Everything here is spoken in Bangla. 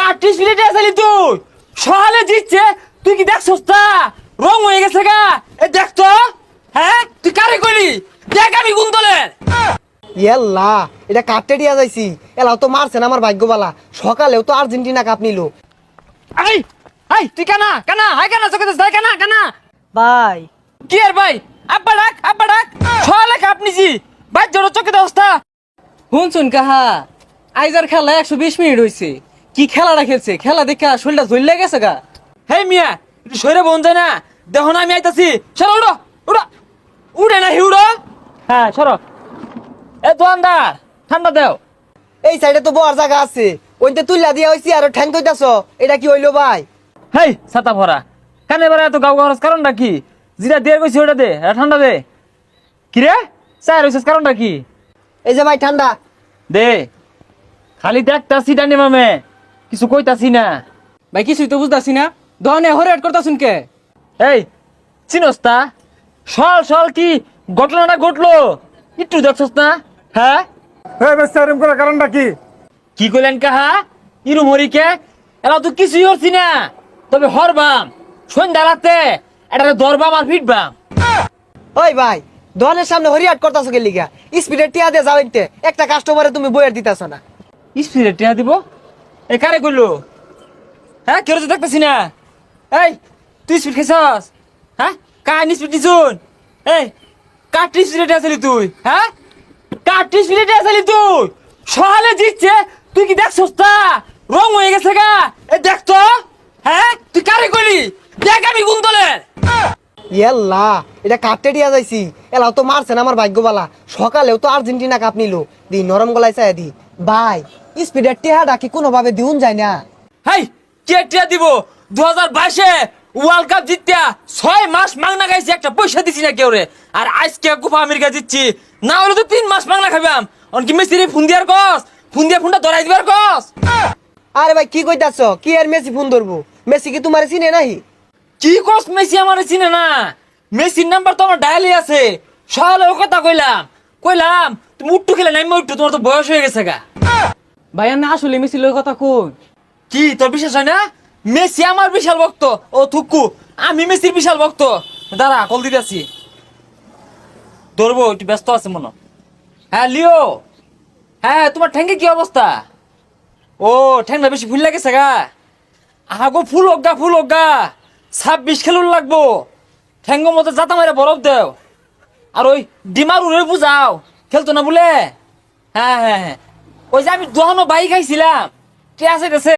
কাটিস মিনিটে আসলি তুই সকালে জিতছে তুই কি দেখছস তা রং হয়ে গেছে গা এ দেখ তো হ্যাঁ তুই কারে কইলি দেখ আমি গুণ দলের ইয়াল্লা এটা কাটতে দিয়া যাইছি এলাও তো মারছেন আমার ভাগ্যবালা সকালেও তো আর্জেন্টিনা কাপ নিল। এই এই তুই কানা কানা হাই কানা চোখে দেখ কানা কানা ভাই কি আর ভাই আব্বা ডাক সকালে কাপ নিছি ভাই জোর চোখে দে অবস্থা শুনছুন কাহা আইজার খেলা 120 মিনিট হয়েছে। কি খেলাটা খেলছে, খেলা দেখা শরীরটা জ্বলে গেছে গা। হেই মিয়া একটু সরে বোন যায় না দেখো না আমি আইতাছি সরো উড়ো উড়ো উড়ে না হিউড়ো হ্যাঁ সরো এ দোয়ানদার ঠান্ডা দেও এই সাইডে তো বড় জায়গা আছে ওইতে তুইলা দিয়া হইছি আর ঠ্যাং কইতাছ এটা কি হইলো ভাই? হেই ছাতা ভরা কানে বেড়া এত গাও গাওয়ার কারণটা কি যেটা দিয়ে গেছি ওটা দে এটা ঠান্ডা দে কি রে স্যার হইছিস কারণটা কি এই যে ভাই ঠান্ডা দে খালি দেখতাছি ডানি মামে কিছু কইতাছি না ভাই কিছুই তো বুঝতাছি না, দহনে হরেট করতাছুন কে? এই চিনস তা সল কি ঘটনাটা ঘটলো একটু দেখছস না হ্যাঁ এরম করার কারণটা কি? কি কইলেন কাহা ইরু মরিকে এরা তো কিছুই করছি না তবে হরবাম সন্ধ্যা রাতে এটা দরবাম আর ফিটবাম ওই ভাই দোকানের সামনে হরিয়াট করতাছ কে লিগা স্পিডে টিয়া দিয়ে যাও ইনতে একটা কাস্টমারে তুমি বইয়ের দিতাছ না। স্পিডে টিয়া দিব এ কারে কইলো হ্যাঁ কেউ তো দেখতেছি না এই তুই স্পিড খাইছস হ্যাঁ কার স্পিড দিছুন এই কার স্পিডে আসলি তুই হ্যাঁ কার স্পিডে আসলি তুই সকালে জিতছে তুই কি দেখছস তা রং হয়ে গেছে গা এ দেখ তো হ্যাঁ তুই কারে কইলি দেখ আমি গুণ দলের ইয়াল্লা এটা কাটতে দিয়া যাইছি এলাও তো মারছেন আমার ভাগ্যবালা সকালেও তো আর্জেন্টিনা কাপ নিল দি নরম গলায় চাই দি ভাই স্পিডে টিয়াটা কি কোনোভাবে দিউন যায় না? হেই কে টিয়া দিব 2022-এ ওয়ার্ল্ড কাপ জিততিয়া 6 মাস মাংনা খাইছি একটা পয়সা দিছি না কেউ রে আর আজকে কোপা আমেরিকা জিতছি না হলে তো 3 মাস মাংনা খাইবাম অনকি মেসি রে ফোন দিয়ার কস ফোন দিয়া ফোনটা ধরাই দিবার কস আরে ভাই কি কইতাছ কি আর মেসি ফোন ধরবো মেসি কি তোমারে চিনে নাই? কি কস মেসি আমারে চিনে না মেসির নাম্বার তো আমার ডায়ালই আছে সকালে ও কথা কইলাম তুমি উঠ্টু খেলে নাইমা উঠ্টু তোমার তো বয়স হয়ে গেছে গা ভাই না আসলে মিছিল কথা কোন? কি তোর বিশ্বাস হয় না মেসি আমার বিশাল ভক্ত ও থুকু আমি মেসির বিশাল ভক্ত দাঁড়া কল দিতেছি ধরবো একটু ব্যস্ত আছে মনে হ্যাঁ লিও হ্যাঁ তোমার ঠ্যাঙ্গে কি অবস্থা ও ঠ্যাংটা বেশি ফুল লাগেছে গা আগো ফুল হোক গা 26 খেলুন লাগবো ঠ্যাঙ্গ মতো জাতা মারে বরফ দেও আর ওই ডিমার উড়ে বুঝাও খেলতো না বলে হ্যাঁ ওই যে আমি দোহানো বাইক খাইছিলাম ঠিক আছে